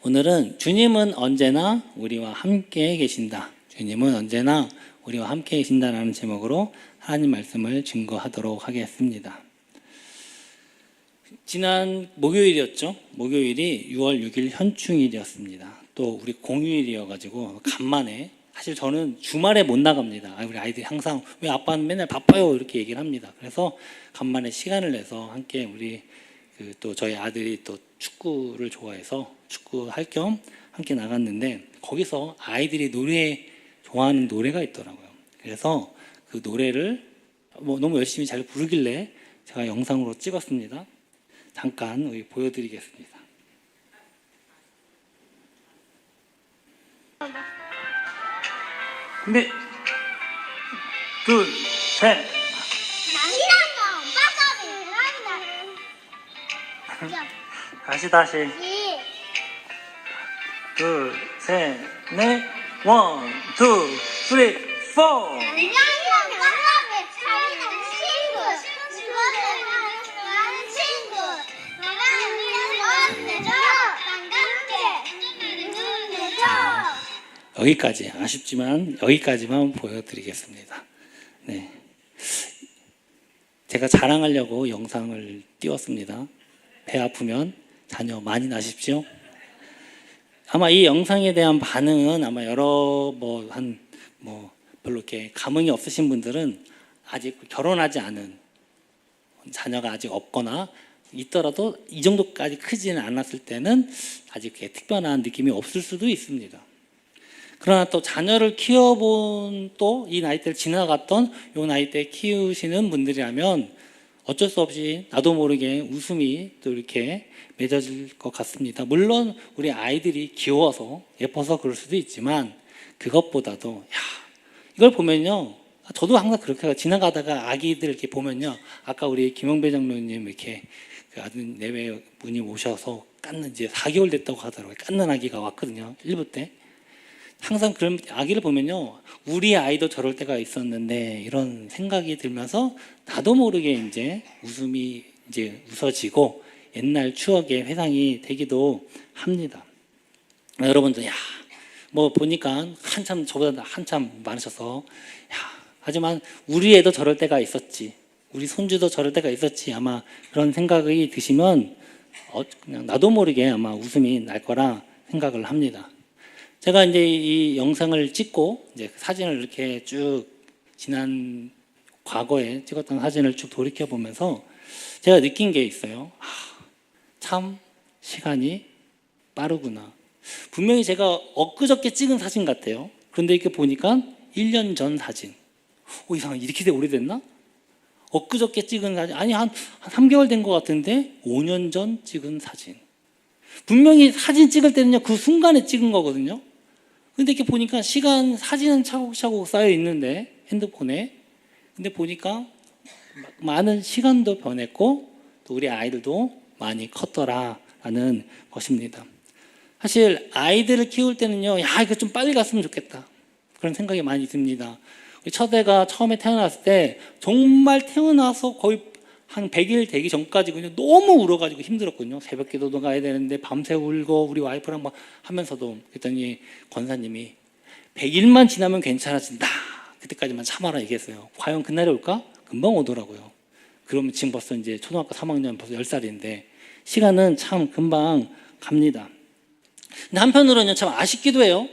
오늘은 주님은 언제나 우리와 함께 계신다. 주님은 언제나 우리와 함께 계신다라는 제목으로 하나님 말씀을 증거하도록 하겠습니다. 지난 목요일이었죠. 목요일이 6월 6일 현충일이었습니다. 또 우리 공휴일이어가지고 간만에, 사실 저는 주말에 못 나갑니다. 우리 아이들이 항상 왜 아빠는 맨날 바빠요 이렇게 얘기를 합니다. 그래서 간만에 시간을 내서 함께 우리 또 저희 아들이 또 축구를 좋아해서 축구할 겸 함께 나갔는데, 거기서 아이들이 좋아하는 노래가 있더라고요. 그래서 그 노래를 너무 열심히 잘 부르길래 제가 영상으로 찍었습니다. 잠깐 보여드리겠습니다. 준비, 둘, 셋. 다시. 둘, 셋, 넷. 원, 투, 쓰리, 포. 여기까지, 아쉽지만 여기까지만 보여드리겠습니다. 네, 제가 자랑하려고 영상을 띄웠습니다. 배 아프면 자녀 많이 낳으십시오. 아마 이 영상에 대한 반응은 아마 별로 이렇게 감흥이 없으신 분들은 아직 결혼하지 않은, 자녀가 아직 없거나 있더라도 이 정도까지 크지는 않았을 때는 아직 특별한 느낌이 없을 수도 있습니다. 그러나 또 자녀를 키워본, 또 이 나이대를 지나갔던 이 나이대 키우시는 분들이라면 어쩔 수 없이 나도 모르게 웃음이 또 이렇게 맺어질 것 같습니다. 물론 우리 아이들이 귀여워서 예뻐서 그럴 수도 있지만, 그것보다도 이걸 보면요, 저도 항상 그렇게 지나가다가 아기들 이렇게 보면요, 아까 우리 김영배 장로님 이렇게 그 아들 내외 분이 오셔서 깎는, 이제 4개월 됐다고 하더라고요. 깎는 아기가 왔거든요, 1부 때. 항상 그런 아기를 보면요, 우리 아이도 저럴 때가 있었는데 이런 생각이 들면서 나도 모르게 이제 웃음이 이제 웃어지고 옛날 추억의 회상이 되기도 합니다. 여러분들, 보니까 한참 저보다 한참 많으셔서, 하지만 우리 애도 저럴 때가 있었지, 우리 손주도 저럴 때가 있었지, 아마 그런 생각이 드시면 그냥 나도 모르게 아마 웃음이 날 거라 생각을 합니다. 제가 이제 이 영상을 찍고 이제 사진을 이렇게 쭉 지난 과거에 찍었던 사진을 쭉 돌이켜 보면서 제가 느낀 게 있어요. 참 시간이 빠르구나. 분명히 제가 엊그저께 찍은 사진 같아요. 그런데 이렇게 보니까 1년 전 사진. 이상하게 이렇게 오래됐나? 엊그저께 찍은 사진, 아니 한 3개월 된 것 같은데 5년 전 찍은 사진. 분명히 사진 찍을 때는요, 그 순간에 찍은 거거든요. 근데 이렇게 보니까 사진은 차곡차곡 쌓여 있는데, 핸드폰에. 근데 보니까 많은 시간도 변했고, 또 우리 아이들도 많이 컸더라라는 것입니다. 사실 아이들을 키울 때는요, 이거 좀 빨리 갔으면 좋겠다, 그런 생각이 많이 듭니다. 우리 첫애가 처음에 태어났을 때 정말 태어나서 거의 한 100일 되기 전까지 그냥 너무 울어가지고 힘들었거든요. 새벽 기도도 가야 되는데 밤새 울고, 우리 와이프랑 막 하면서도. 그랬더니 권사님이 100일만 지나면 괜찮아진다, 그때까지만 참아라 얘기했어요. 과연 그날이 올까? 금방 오더라고요. 그러면 지금 벌써 이제 초등학교 3학년, 벌써 10살인데 시간은 참 금방 갑니다. 근데 한편으로는 참 아쉽기도 해요.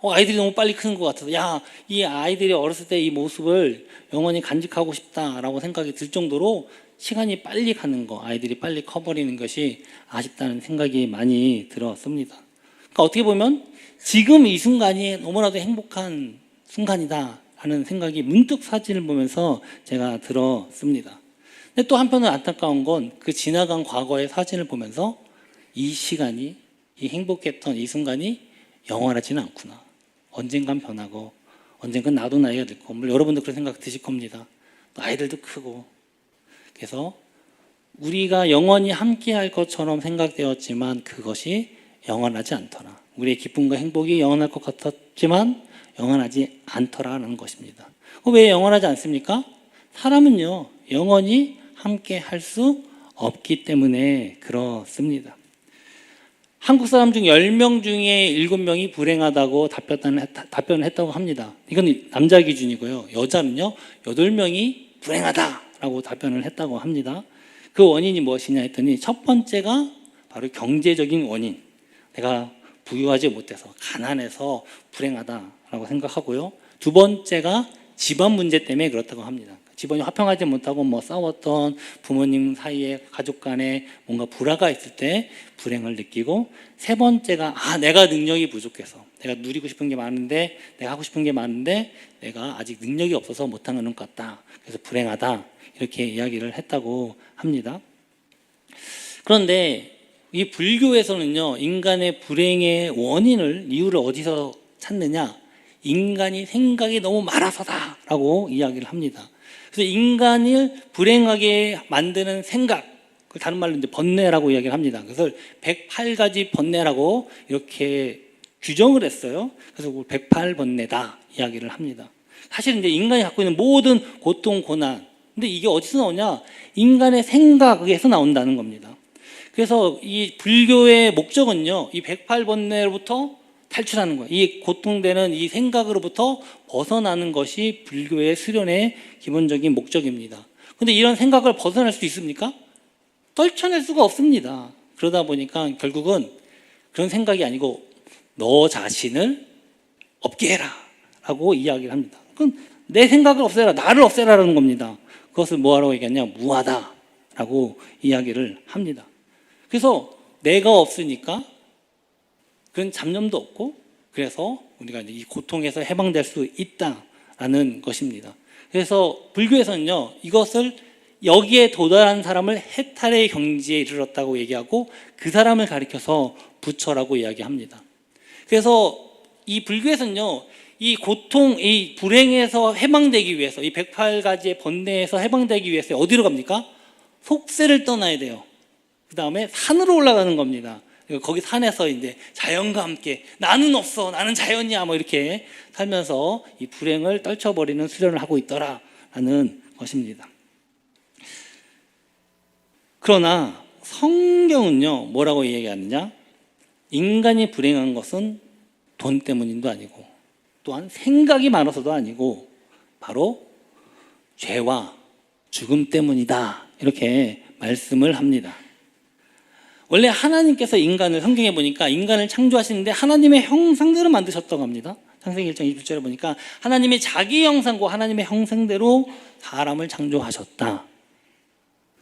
아이들이 너무 빨리 크는 것 같아서, 이 아이들이 어렸을 때 이 모습을 영원히 간직하고 싶다라고 생각이 들 정도로 시간이 빨리 가는 거, 아이들이 빨리 커버리는 것이 아쉽다는 생각이 많이 들었습니다. 그러니까 어떻게 보면 지금 이 순간이 너무나도 행복한 순간이다 하는 생각이 문득 사진을 보면서 제가 들었습니다. 근데 또 한편으로 안타까운 건, 그 지나간 과거의 사진을 보면서 이 시간이, 이 행복했던 이 순간이 영원하지는 않구나. 언젠간 변하고, 언젠간 나도 나이가 들고, 물론 여러분도 그런 생각 드실 겁니다. 또 아이들도 크고. 그래서 우리가 영원히 함께 할 것처럼 생각되었지만 그것이 영원하지 않더라. 우리의 기쁨과 행복이 영원할 것 같았지만 영원하지 않더라라는 것입니다. 왜 영원하지 않습니까? 사람은요, 영원히 함께 할 수 없기 때문에 그렇습니다. 한국 사람 중 10명 중에 7명이 불행하다고 답변을 했다고 합니다. 이건 남자 기준이고요. 여자는요, 8명이 불행하다라고 답변을 했다고 합니다. 그 원인이 무엇이냐 했더니 첫 번째가 바로 경제적인 원인. 내가 부유하지 못해서 가난해서 불행하다라고 생각하고요. 두 번째가 집안 문제 때문에 그렇다고 합니다. 집안이 화평하지 못하고 싸웠던 부모님 사이에 가족 간에 뭔가 불화가 있을 때 불행을 느끼고, 세 번째가 내가 능력이 부족해서 내가 누리고 싶은 게 많은데 내가 하고 싶은 게 많은데 내가 아직 능력이 없어서 못하는 것 같다. 그래서 불행하다. 이렇게 이야기를 했다고 합니다. 그런데 이 불교에서는요, 인간의 불행의 이유를 어디서 찾느냐? 인간이 생각이 너무 많아서다라고 이야기를 합니다. 그래서 인간을 불행하게 만드는 생각, 다른 말로 이제 번뇌라고 이야기를 합니다. 그래서 108가지 번뇌라고 이렇게 규정을 했어요. 그래서 108번뇌다 이야기를 합니다. 사실 이제 인간이 갖고 있는 모든 고통, 고난, 근데 이게 어디서 나오냐? 인간의 생각에서 나온다는 겁니다. 그래서 이 불교의 목적은요, 이 108번뇌로부터 탈출하는 거예요. 이 고통되는 이 생각으로부터 벗어나는 것이 불교의 수련의 기본적인 목적입니다. 그런데 이런 생각을 벗어날 수 있습니까? 떨쳐낼 수가 없습니다. 그러다 보니까 결국은 그런 생각이 아니고 너 자신을 없게 해라 라고 이야기를 합니다. 그럼 내 생각을 없애라, 나를 없애라라는 겁니다. 그것을 뭐하라고 얘기하냐? 무하다라고 이야기를 합니다. 그래서 내가 없으니까 그런 잡념도 없고, 그래서 우리가 이 고통에서 해방될 수 있다라는 것입니다. 그래서 불교에서는요, 이것을 여기에 도달한 사람을 해탈의 경지에 이르렀다고 얘기하고, 그 사람을 가리켜서 부처라고 이야기합니다. 그래서 이 불교에서는요, 이 고통, 이 불행에서 해방되기 위해서, 이 108가지의 번뇌에서 해방되기 위해서 어디로 갑니까? 속세를 떠나야 돼요. 그 다음에 산으로 올라가는 겁니다. 거기 산에서 이제 자연과 함께 나는 없어, 나는 자연이야, 이렇게 살면서 이 불행을 떨쳐버리는 수련을 하고 있더라라는 것입니다. 그러나 성경은요, 뭐라고 얘기하느냐? 인간이 불행한 것은 돈 때문인도 아니고, 또한 생각이 많아서도 아니고, 바로 죄와 죽음 때문이다. 이렇게 말씀을 합니다. 원래 하나님께서 인간을, 성경에 보니까 인간을 창조하시는데 하나님의 형상대로 만드셨다고 합니다. 창세기 1장 27절에 보니까 하나님이 자기 형상과 하나님의 형상대로 사람을 창조하셨다.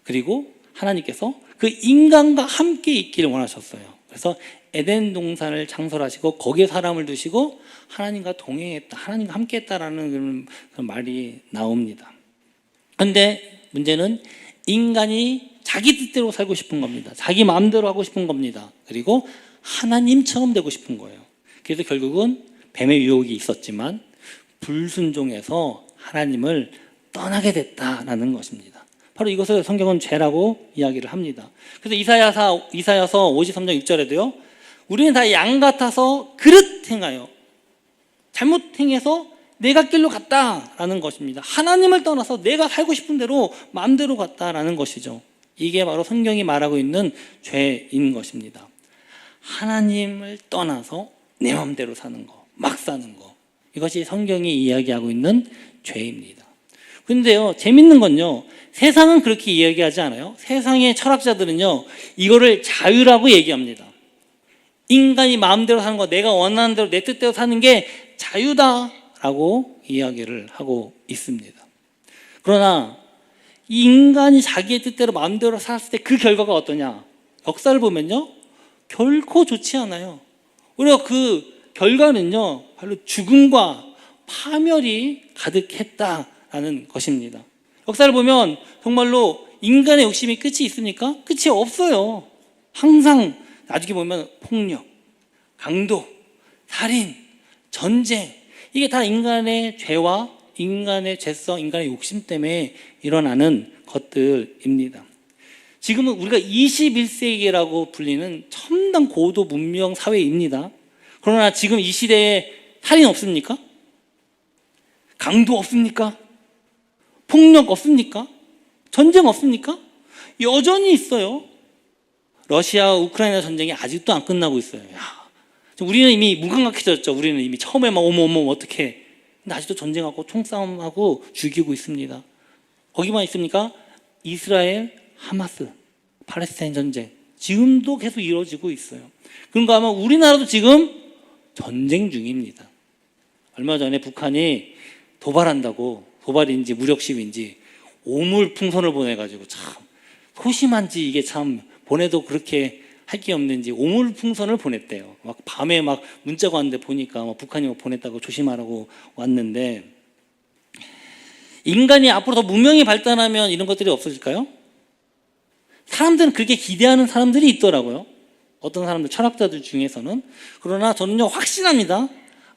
그리고 하나님께서 그 인간과 함께 있기를 원하셨어요. 그래서 에덴 동산을 창설하시고 거기에 사람을 두시고 하나님과 동행했다, 하나님과 함께 했다라는 그런 말이 나옵니다. 그런데 문제는 인간이 자기 뜻대로 살고 싶은 겁니다. 자기 마음대로 하고 싶은 겁니다. 그리고 하나님처럼 되고 싶은 거예요. 그래서 결국은 뱀의 유혹이 있었지만 불순종해서 하나님을 떠나게 됐다라는 것입니다. 바로 이것을 성경은 죄라고 이야기를 합니다. 그래서 이사야서 53장 6절에도요, 우리는 다 양 같아서 그릇 행하여 잘못 행해서 내가 길로 갔다라는 것입니다. 하나님을 떠나서 내가 살고 싶은 대로 마음대로 갔다라는 것이죠. 이게 바로 성경이 말하고 있는 죄인 것입니다. 하나님을 떠나서 내 마음대로 사는 거, 막 사는 거, 이것이 성경이 이야기하고 있는 죄입니다. 근데요, 재밌는 건요, 세상은 그렇게 이야기하지 않아요. 세상의 철학자들은요, 이거를 자유라고 얘기합니다. 인간이 마음대로 사는 거, 내가 원하는 대로 내 뜻대로 사는 게 자유다라고 이야기를 하고 있습니다. 그러나 이 인간이 자기의 뜻대로 마음대로 살았을 때 그 결과가 어떠냐? 역사를 보면요, 결코 좋지 않아요. 우리가 그 결과는요, 바로 죽음과 파멸이 가득했다라는 것입니다. 역사를 보면 정말로 인간의 욕심이 끝이 있습니까? 끝이 없어요. 항상 나중에 보면 폭력, 강도, 살인, 전쟁, 이게 다 인간의 죄와 인간의 죄성, 인간의 욕심 때문에 일어나는 것들입니다. 지금은 우리가 21세기라고 불리는 첨단 고도 문명 사회입니다. 그러나 지금 이 시대에 살인 없습니까? 강도 없습니까? 폭력 없습니까? 전쟁 없습니까? 여전히 있어요. 러시아와 우크라이나 전쟁이 아직도 안 끝나고 있어요. 야, 우리는 이미 무감각해졌죠. 우리는 이미 처음에 막 어머 어떻게. 근데 아직도 전쟁하고 총싸움하고 죽이고 있습니다. 거기만 있습니까? 이스라엘, 하마스, 팔레스타인 전쟁 지금도 계속 이루어지고 있어요. 그런가 아마 우리나라도 지금 전쟁 중입니다. 얼마 전에 북한이 도발한다고, 도발인지 무력심인지 오물풍선을 보내가지고 참 소심한지 이게 참 보내도 그렇게 할 게 없는지 오물풍선을 보냈대요. 막 밤에 막 문자가 왔는데 보니까 막 북한이 보냈다고 조심하라고 왔는데, 인간이 앞으로 더 문명이 발달하면 이런 것들이 없어질까요? 사람들은 그렇게 기대하는 사람들이 있더라고요. 어떤 사람들, 철학자들 중에서는. 그러나 저는요 확신합니다.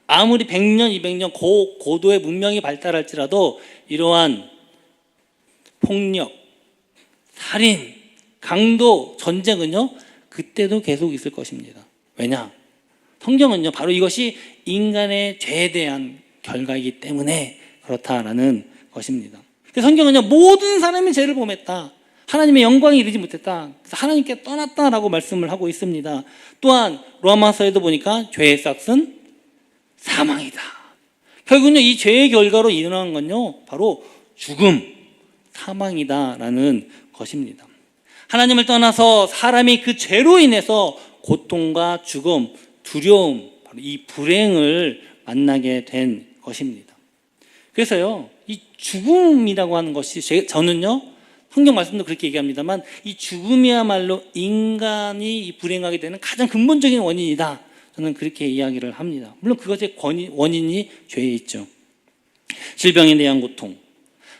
아무리 100년, 200년 고도의 문명이 발달할지라도 이러한 폭력, 살인, 강도, 전쟁은요 그때도 계속 있을 것입니다. 왜냐? 성경은요 바로 이것이 인간의 죄에 대한 결과이기 때문에 그렇다라는 것입니다. 성경은요 모든 사람이 죄를 범했다, 하나님의 영광이 이르지 못했다, 그래서 하나님께 떠났다라고 말씀을 하고 있습니다. 또한 로마서에도 보니까 죄의 싹은 사망이다. 결국은요 이 죄의 결과로 일어난 건요 바로 죽음, 사망이다라는 것입니다. 하나님을 떠나서 사람이 그 죄로 인해서 고통과 죽음, 두려움, 바로 이 불행을 만나게 된 것입니다. 그래서요 이 죽음이라고 하는 것이, 저는요 성경 말씀도 그렇게 얘기합니다만 이 죽음이야말로 인간이 불행하게 되는 가장 근본적인 원인이다, 저는 그렇게 이야기를 합니다. 물론 그것의 원인이 죄에 있죠. 질병에 대한 고통,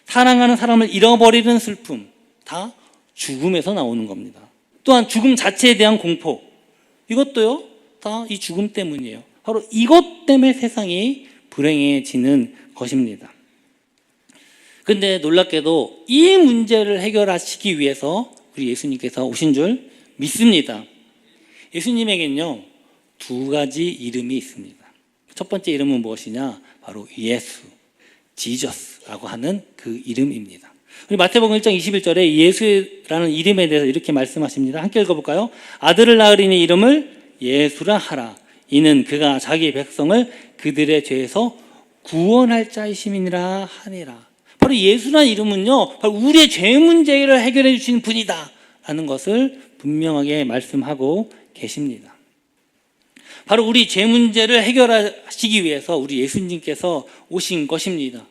사랑하는 사람을 잃어버리는 슬픔, 다 죽음에서 나오는 겁니다. 또한 죽음 자체에 대한 공포, 이것도요 다 이 죽음 때문이에요. 바로 이것 때문에 세상이 불행해지는 것입니다. 근데 놀랍게도 이 문제를 해결하시기 위해서 우리 예수님께서 오신 줄 믿습니다. 예수님에게는요 두 가지 이름이 있습니다. 첫 번째 이름은 무엇이냐? 바로 예수, 지저스라고 하는 그 이름입니다. 우리 마태복음 1장 21절에 예수라는 이름에 대해서 이렇게 말씀하십니다. 함께 읽어볼까요? 아들을 낳으리니 이름을 예수라 하라. 이는 그가 자기 백성을 그들의 죄에서 구원할 자이심이니라 하니라. 바로 예수라는 이름은요 바로 우리의 죄 문제를 해결해 주시는 분이다 라는 것을 분명하게 말씀하고 계십니다. 바로 우리 죄 문제를 해결하시기 위해서 우리 예수님께서 오신 것입니다.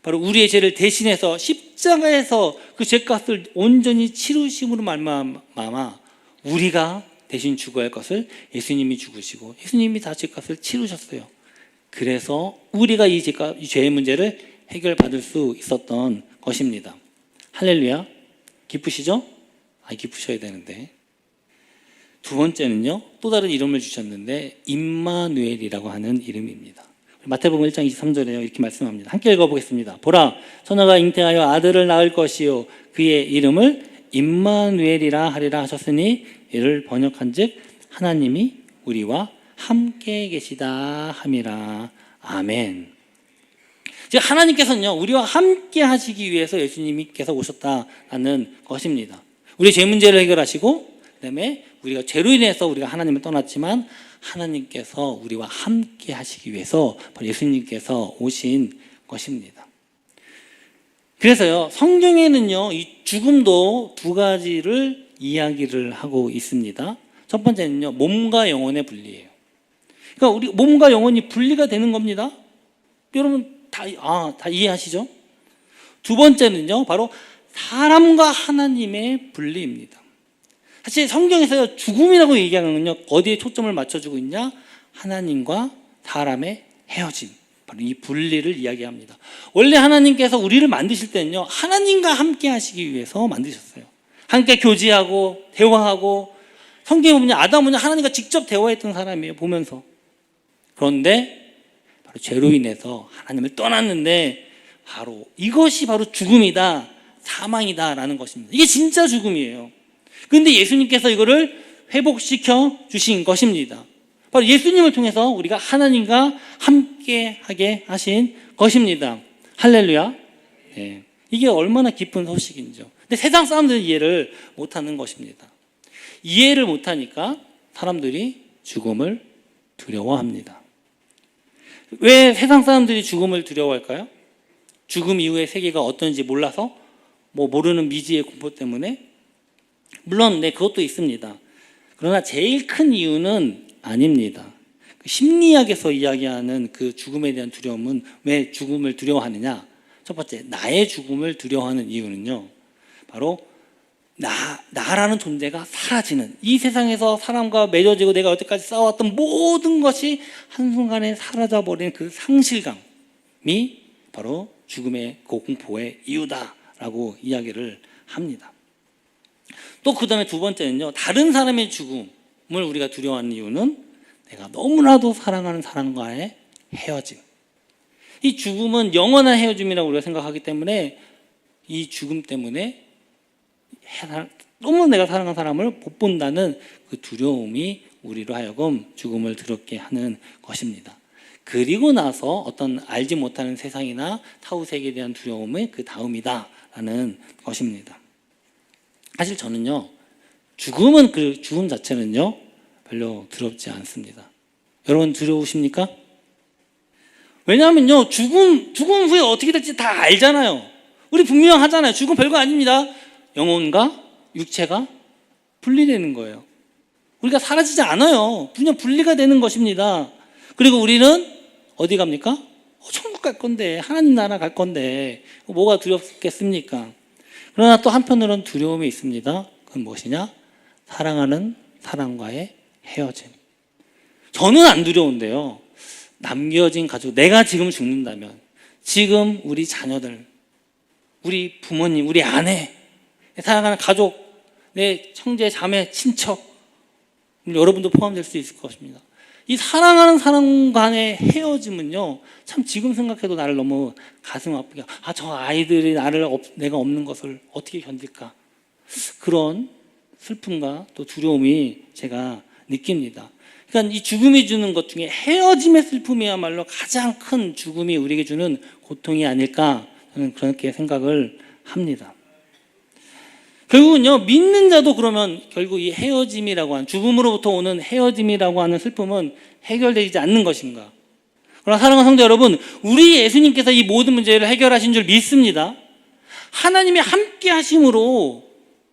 바로 우리의 죄를 대신해서 십자가에서 그 죄값을 온전히 치르심으로 말미암아 우리가 대신 죽어야 할 것을 예수님이 죽으시고 예수님이 다 죄값을 치르셨어요. 그래서 우리가 이 죄의 문제를 해결받을 수 있었던 것입니다. 할렐루야. 기쁘시죠? 기쁘셔야 되는데. 두 번째는요 또 다른 이름을 주셨는데 임마누엘이라고 하는 이름입니다. 마태복음 1장 23절에 이렇게 말씀합니다. 함께 읽어보겠습니다. 보라, 처녀가 잉태하여 아들을 낳을 것이요 그의 이름을 임마누엘이라 하리라 하셨으니 이를 번역한즉 하나님이 우리와 함께 계시다 함이라. 아멘. 즉 하나님께서는요 우리와 함께 하시기 위해서 예수님께서 오셨다는 것입니다. 우리의 죄 문제를 해결하시고, 그다음에 우리가 죄로 인해서 우리가 하나님을 떠났지만 하나님께서 우리와 함께 하시기 위해서 바로 예수님께서 오신 것입니다. 그래서요 성경에는요 이 죽음도 두 가지를 이야기를 하고 있습니다. 첫 번째는요 몸과 영혼의 분리예요. 그러니까 우리 몸과 영혼이 분리가 되는 겁니다. 여러분 다 이해하시죠? 두 번째는요 바로 사람과 하나님의 분리입니다. 사실 성경에서 죽음이라고 얘기하는 건요 어디에 초점을 맞춰주고 있냐? 하나님과 사람의 헤어짐, 바로 이 분리를 이야기합니다. 원래 하나님께서 우리를 만드실 때는요 하나님과 함께 하시기 위해서 만드셨어요. 함께 교제하고 대화하고, 성경에 보면 아담은 하나님과 직접 대화했던 사람이에요 보면서. 그런데 바로 죄로 인해서 하나님을 떠났는데 바로 이것이 바로 죽음이다, 사망이다라는 것입니다. 이게 진짜 죽음이에요. 그런데 예수님께서 이거를 회복시켜 주신 것입니다. 바로 예수님을 통해서 우리가 하나님과 함께 하게 하신 것입니다. 할렐루야. 네. 이게 얼마나 기쁜 소식인지요. 근데 세상 사람들은 이해를 못하는 것입니다. 이해를 못하니까 사람들이 죽음을 두려워합니다. 왜 세상 사람들이 죽음을 두려워할까요? 죽음 이후의 세계가 어떤지 몰라서? 모르는 미지의 공포 때문에? 물론 그것도 있습니다. 그러나 제일 큰 이유는 아닙니다. 심리학에서 이야기하는 그 죽음에 대한 두려움은 왜 죽음을 두려워하느냐? 첫 번째, 나의 죽음을 두려워하는 이유는요, 바로 나라는 존재가 사라지는, 이 세상에서 사람과 맺어지고 내가 여태까지 쌓아왔던 모든 것이 한순간에 사라져버리는 그 상실감이 바로 죽음의 그 공포의 이유다라고 이야기를 합니다. 또 그 다음에 두 번째는요, 다른 사람의 죽음을 우리가 두려워하는 이유는 내가 너무나도 사랑하는 사람과의 헤어짐. 이 죽음은 영원한 헤어짐이라고 우리가 생각하기 때문에 이 죽음 때문에 너무 내가 사랑하는 사람을 못 본다는 그 두려움이 우리로 하여금 죽음을 두렵게 하는 것입니다. 그리고 나서 어떤 알지 못하는 세상이나 타후세계에 대한 두려움의 그 다음이다라는 것입니다. 사실 저는요, 죽음은 그 죽음 자체는요 별로 두렵지 않습니다. 여러분 두려우십니까? 왜냐하면요, 죽음 후에 어떻게 될지 다 알잖아요. 우리 분명하잖아요. 죽음 별거 아닙니다. 영혼과 육체가 분리되는 거예요. 우리가 사라지지 않아요. 그냥 분리가 되는 것입니다. 그리고 우리는 어디 갑니까? 천국 갈 건데, 하나님 나라 갈 건데 뭐가 두렵겠습니까? 그러나 또 한편으로는 두려움이 있습니다. 그건 무엇이냐? 사랑하는 사람과의 헤어짐. 저는 안 두려운데요, 남겨진 가족, 내가 지금 죽는다면 지금 우리 자녀들, 우리 부모님, 우리 아내, 사랑하는 가족, 내 형제, 자매, 친척, 여러분도 포함될 수 있을 것입니다. 이 사랑하는 사람 간의 헤어짐은요, 참 지금 생각해도 나를 너무 가슴 아프게, 저 아이들이 내가 없는 것을 어떻게 견딜까, 그런 슬픔과 또 두려움이 제가 느낍니다. 그러니까 이 죽음이 주는 것 중에 헤어짐의 슬픔이야말로 가장 큰 죽음이 우리에게 주는 고통이 아닐까, 저는 그렇게 생각을 합니다. 결국은요, 믿는 자도 그러면 결국 이 헤어짐이라고 하는, 죽음으로부터 오는 헤어짐이라고 하는 슬픔은 해결되지 않는 것인가? 그러나 사랑하는 성도 여러분, 우리 예수님께서 이 모든 문제를 해결하신 줄 믿습니다. 하나님이 함께 하심으로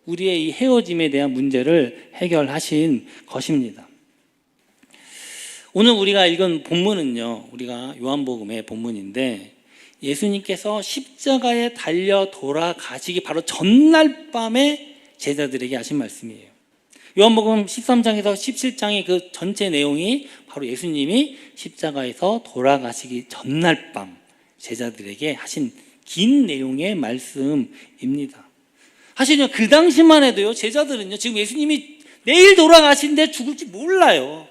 우리의 이 헤어짐에 대한 문제를 해결하신 것입니다. 오늘 우리가 읽은 본문은요, 우리가 요한복음의 본문인데, 예수님께서 십자가에 달려 돌아가시기 바로 전날 밤에 제자들에게 하신 말씀이에요. 요한복음 13장에서 17장의 그 전체 내용이 바로 예수님이 십자가에서 돌아가시기 전날 밤 제자들에게 하신 긴 내용의 말씀입니다. 사실요, 그 당시만 해도요, 제자들은요, 지금 예수님이 내일 돌아가신데 죽을지 몰라요.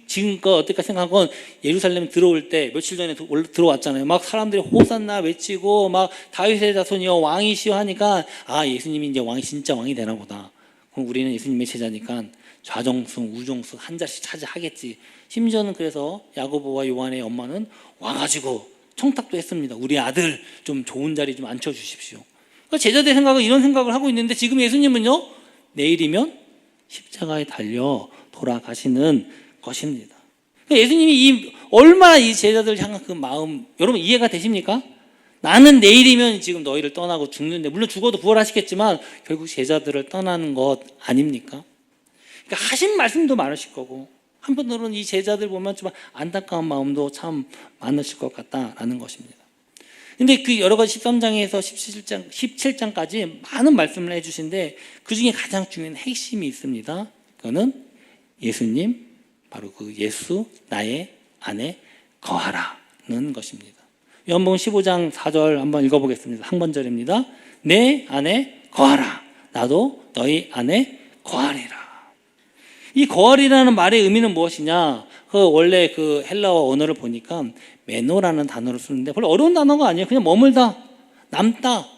지금껏 어떨까 생각하건, 예루살렘 들어올 때 며칠 전에 들어왔잖아요. 막 사람들이 호산나 외치고 막 다윗의 자손이여 왕이시여 하니까, 예수님이 이제 진짜 왕이 되나 보다. 그럼 우리는 예수님의 제자니까 좌정순 우정순 한 자씩 차지하겠지. 심지어는 그래서 야고보와 요한의 엄마는 와가지고 청탁도 했습니다. 우리 아들 좀 좋은 자리 좀 앉혀주십시오. 그러니까 제자들의 생각은 이런 생각을 하고 있는데, 지금 예수님은요, 내일이면 십자가에 달려 돌아가시는 것입니다. 그러니까 예수님이 얼마나 이 제자들 향한 그 마음, 여러분 이해가 되십니까? 나는 내일이면 지금 너희를 떠나고 죽는데, 물론 죽어도 부활하시겠지만 결국 제자들을 떠나는 것 아닙니까? 그러니까 하신 말씀도 많으실 거고, 한편으로는 이 제자들 보면 좀 안타까운 마음도 참 많으실 것 같다라는 것입니다. 근데 그 여러 가지 13장에서 17장까지 많은 말씀을 해주신데, 그 중에 가장 중요한 핵심이 있습니다. 그거는 예수님, 바로 그 예수 나의 안에 거하라는 것입니다. 요한복음 15장 4절 한번 읽어보겠습니다. 한 번절입니다. 내 안에 거하라, 나도 너희 안에 거하리라. 이 거하리라는 말의 의미는 무엇이냐? 원래 그 헬라어 언어를 보니까 메노라는 단어를 쓰는데, 별로 어려운 단어가 아니에요. 그냥 머물다, 남다,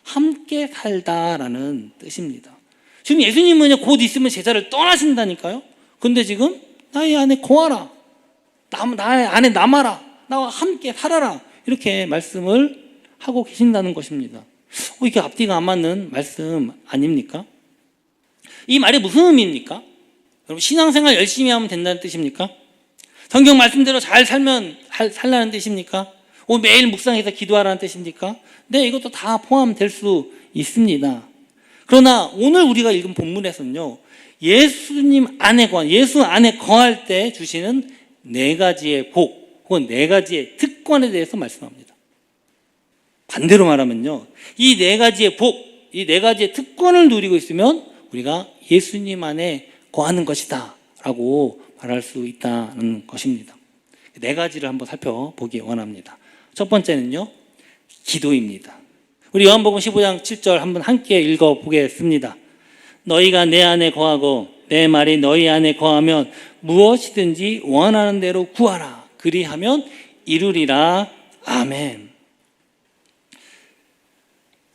함께 살다라는 뜻입니다. 지금 예수님은 곧 있으면 제자를 떠나신다니까요. 근데 지금 나의 안에 거하라, 나의 안에 남아라, 나와 함께 살아라, 이렇게 말씀을 하고 계신다는 것입니다. 이게 앞뒤가 안 맞는 말씀 아닙니까? 이 말이 무슨 의미입니까? 여러분, 신앙생활 열심히 하면 된다는 뜻입니까? 성경 말씀대로 잘 살면 살라는 뜻입니까? 매일 묵상해서 기도하라는 뜻입니까? 네, 이것도 다 포함될 수 있습니다. 그러나 오늘 우리가 읽은 본문에서는요, 예수님 안에 예수 안에 거할 때 주시는 네 가지의 복 혹은 네 가지의 특권에 대해서 말씀합니다. 반대로 말하면요, 이 네 가지의 복, 이 네 가지의 특권을 누리고 있으면 우리가 예수님 안에 거하는 것이다 라고 말할 수 있다는 것입니다. 네 가지를 한번 살펴보기 원합니다. 첫 번째는요, 기도입니다. 우리 요한복음 15장 7절 한번 함께 읽어보겠습니다. 너희가 내 안에 거하고 내 말이 너희 안에 거하면 무엇이든지 원하는 대로 구하라. 그리하면 이루리라. 아멘.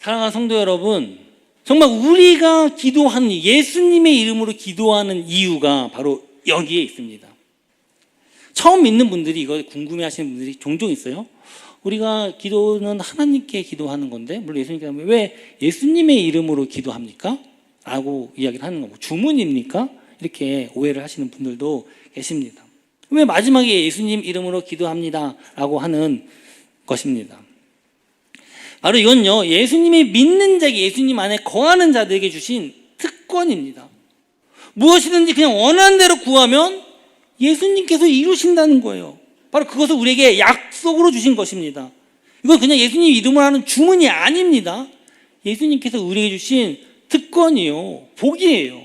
사랑하는 성도 여러분, 정말 우리가 기도하는, 예수님의 이름으로 기도하는 이유가 바로 여기에 있습니다. 처음 믿는 분들이 이거 궁금해 하시는 분들이 종종 있어요. 우리가 기도는 하나님께 기도하는 건데, 물론 예수님께 하면 왜 예수님의 이름으로 기도합니까? 라고 이야기를 하는 거고, 주문입니까? 이렇게 오해를 하시는 분들도 계십니다. 왜 마지막에 예수님 이름으로 기도합니다 라고 하는 것입니다. 바로 이건요, 예수님이 믿는 자에게, 예수님 안에 거하는 자들에게 주신 특권입니다. 무엇이든지 그냥 원하는 대로 구하면 예수님께서 이루신다는 거예요. 바로 그것을 우리에게 약속으로 주신 것입니다. 이건 그냥 예수님 이름으로 하는 주문이 아닙니다. 예수님께서 우리에게 주신 특권이요, 복이에요.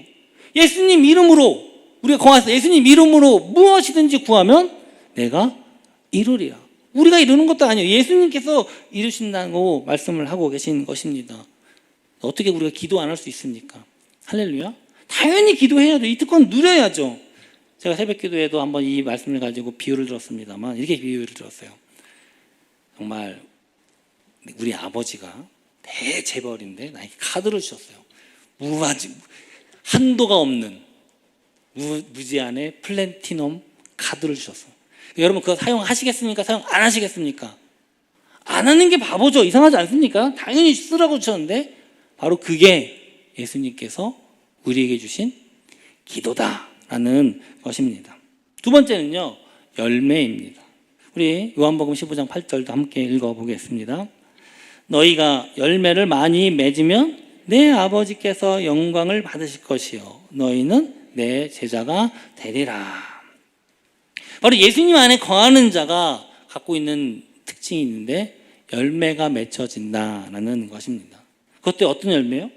예수님 이름으로 우리가 거하서 예수님 이름으로 무엇이든지 구하면 내가 이루리라. 우리가 이루는 것도 아니에요. 예수님께서 이루신다고 말씀을 하고 계신 것입니다. 어떻게 우리가 기도 안 할 수 있습니까? 할렐루야. 당연히 기도해야죠. 이 특권 누려야죠. 제가 새벽 기도에도 한번 이 말씀을 가지고 비유를 들었습니다만, 이렇게 비유를 들었어요. 정말 우리 아버지가 대재벌인데 나에게 카드를 주셨어요. 한도가 없는 무제한의 플래티넘 카드를 주셨어요. 여러분, 그거 사용하시겠습니까? 사용 안 하시겠습니까? 안 하는 게 바보죠. 이상하지 않습니까? 당연히 쓰라고 주셨는데, 바로 그게 예수님께서 우리에게 주신 기도다라는 것입니다. 두 번째는요, 열매입니다. 우리 요한복음 15장 8절도 함께 읽어보겠습니다. 너희가 열매를 많이 맺으면 내 아버지께서 영광을 받으실 것이요 너희는 내 제자가 되리라. 바로 예수님 안에 거하는 자가 갖고 있는 특징이 있는데, 열매가 맺혀진다라는 것입니다. 그것도 어떤 열매요?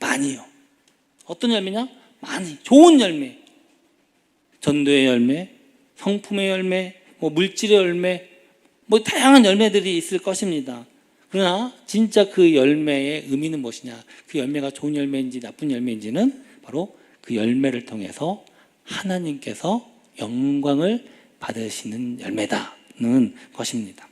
많이요. 어떤 열매냐? 많이. 좋은 열매. 전도의 열매, 성품의 열매, 물질의 열매, 다양한 열매들이 있을 것입니다. 그러나 진짜 그 열매의 의미는 무엇이냐? 그 열매가 좋은 열매인지 나쁜 열매인지는 바로 그 열매를 통해서 하나님께서 영광을 받으시는 열매다는 것입니다.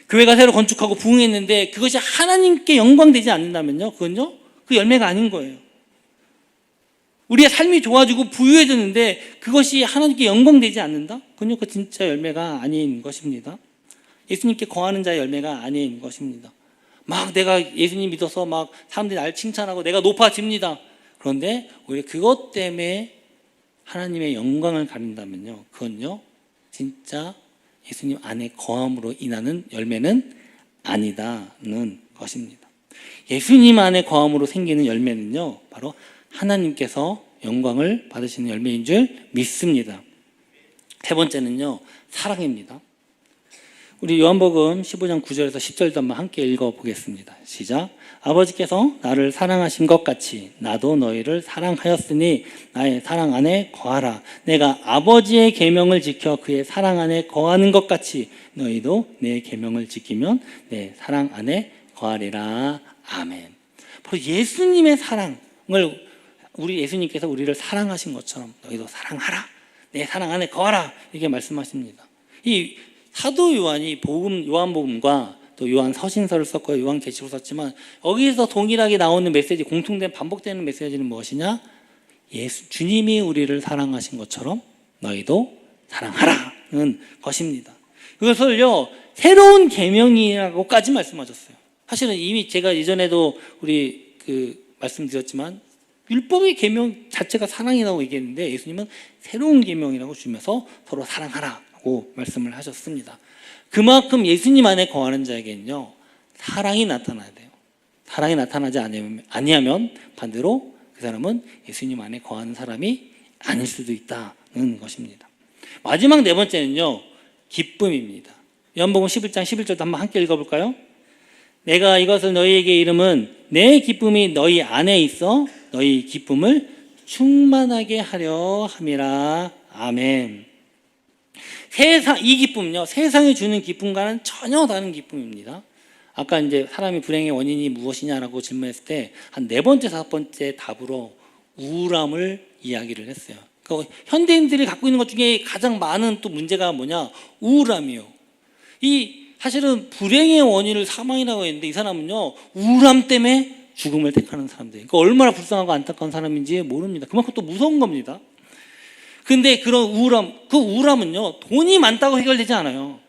교회가 새로 건축하고 부흥했는데 그것이 하나님께 영광되지 않는다면요, 그건요, 그 열매가 아닌 거예요. 우리의 삶이 좋아지고 부유해졌는데 그것이 하나님께 영광되지 않는다? 그건요, 그 진짜 열매가 아닌 것입니다. 예수님께 거하는 자의 열매가 아닌 것입니다. 막 내가 예수님 믿어서 막 사람들이 날 칭찬하고 내가 높아집니다. 그런데 오히려 그것 때문에 하나님의 영광을 가린다면요, 그건요, 진짜 예수님 안에 거함으로 인하는 열매는 아니다는 것입니다. 예수님 안에 거함으로 생기는 열매는요, 바로 하나님께서 영광을 받으시는 열매인 줄 믿습니다. 세 번째는요, 사랑입니다. 우리 요한복음 15장 9절에서 10절도 한번 함께 읽어보겠습니다. 시작. 아버지께서 나를 사랑하신 것 같이 나도 너희를 사랑하였으니 나의 사랑 안에 거하라. 내가 아버지의 계명을 지켜 그의 사랑 안에 거하는 것 같이 너희도 내 계명을 지키면 내 사랑 안에 거하리라. 아멘. 바로 예수님의 사랑을, 우리 예수님께서 우리를 사랑하신 것처럼 너희도 사랑하라. 내 사랑 안에 거하라. 이렇게 말씀하십니다. 이 사도 요한이 요한복음과 또 요한 서신서를 썼고 요한 계시록을 썼지만 여기서 동일하게 나오는 메시지, 공통된 반복되는 메시지는 무엇이냐? 주님이 우리를 사랑하신 것처럼 너희도 사랑하라는 것입니다. 이것을요, 새로운 계명이라고까지 말씀하셨어요. 사실은 이미 제가 이전에도 우리 말씀드렸지만 율법의 계명 자체가 사랑이라고 얘기했는데 예수님은 새로운 계명이라고 주면서 서로 사랑하라고 말씀을 하셨습니다. 그만큼 예수님 안에 거하는 자에게는요, 사랑이 나타나야 돼요. 사랑이 나타나지 아니하면 반대로 그 사람은 예수님 안에 거하는 사람이 아닐 수도 있다는 것입니다. 마지막 네 번째는요, 기쁨입니다. 요한복음 11장 11절도 한번 함께 읽어볼까요? 내가 이것을 너희에게 이름은 내 기쁨이 너희 안에 있어 너희 기쁨을 충만하게 하려 함이라. 아멘. 이 기쁨은요, 세상이 주는 기쁨과는 전혀 다른 기쁨입니다. 아까 이제 사람이 불행의 원인이 무엇이냐라고 질문했을 때 한 네 번째, 다섯 번째 답으로 우울함을 이야기를 했어요. 그러니까 현대인들이 갖고 있는 것 중에 가장 많은 또 문제가 뭐냐? 우울함이요. 사실은 불행의 원인을 사망이라고 했는데 이 사람은요, 우울함 때문에 죽음을 택하는 사람들. 그러니까 얼마나 불쌍하고 안타까운 사람인지 모릅니다. 그만큼 또 무서운 겁니다. 근데 그런 그 우울함은요, 돈이 많다고 해결되지 않아요.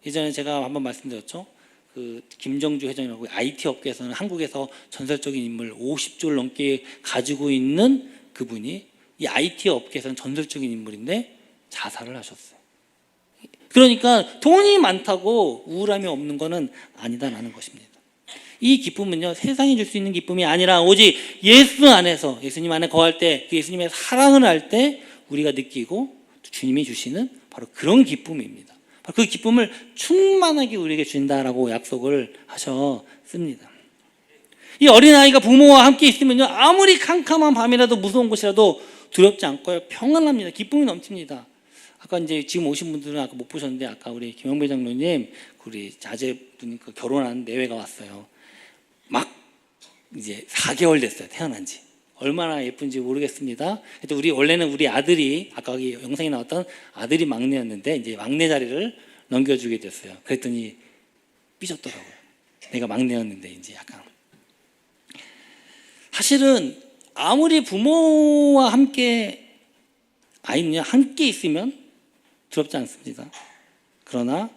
예전에 제가 한번 말씀드렸죠. 그 김정주 회장이라고 IT 업계에서는 한국에서 전설적인 인물 50조를 넘게 가지고 있는 그분이 이 IT 업계에서는 전설적인 인물인데 자살을 하셨어요. 그러니까 돈이 많다고 우울함이 없는 것은 아니다라는 것입니다. 이 기쁨은요, 세상이 줄 수 있는 기쁨이 아니라 오직 예수 안에서, 예수님 안에 거할 때, 그 예수님의 사랑을 할 때 우리가 느끼고 주님이 주시는 바로 그런 기쁨입니다. 바로 그 기쁨을 충만하게 우리에게 준다라고 약속을 하셨습니다. 이 어린아이가 부모와 함께 있으면요, 아무리 캄캄한 밤이라도 무서운 곳이라도 두렵지 않고요, 평안합니다. 기쁨이 넘칩니다. 아까 이제 지금 오신 분들은 아까 못 보셨는데, 아까 우리 김영배 장로님, 우리 자제분이 결혼한 내외가 왔어요. 막 이제 4개월 됐어요, 태어난 지. 얼마나 예쁜지 모르겠습니다. 원래는 우리 아들이, 아까 여기 영상에 나왔던 아들이 막내였는데, 이제 막내 자리를 넘겨주게 됐어요. 그랬더니 삐졌더라고요. 내가 막내였는데, 이제 약간. 사실은 아무리 부모와 함께, 아이는요, 함께 있으면 두렵지 않습니다. 그러나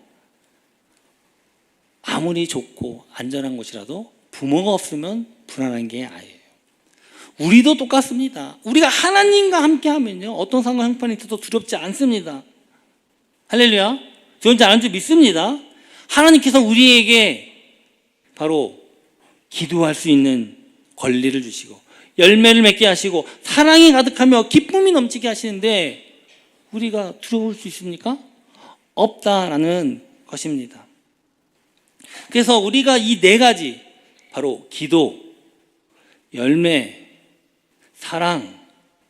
아무리 좋고 안전한 곳이라도 부모가 없으면 불안한 게 아이예요. 우리도 똑같습니다. 우리가 하나님과 함께 하면요, 어떤 상황 형편이 있어도 두렵지 않습니다. 할렐루야. 두렵지 않은 줄 믿습니다. 하나님께서 우리에게 바로 기도할 수 있는 권리를 주시고 열매를 맺게 하시고 사랑이 가득하며 기쁨이 넘치게 하시는데 우리가 두려울 수 있습니까? 없다라는 것입니다. 그래서 우리가 이 네 가지, 바로 기도, 열매, 사랑,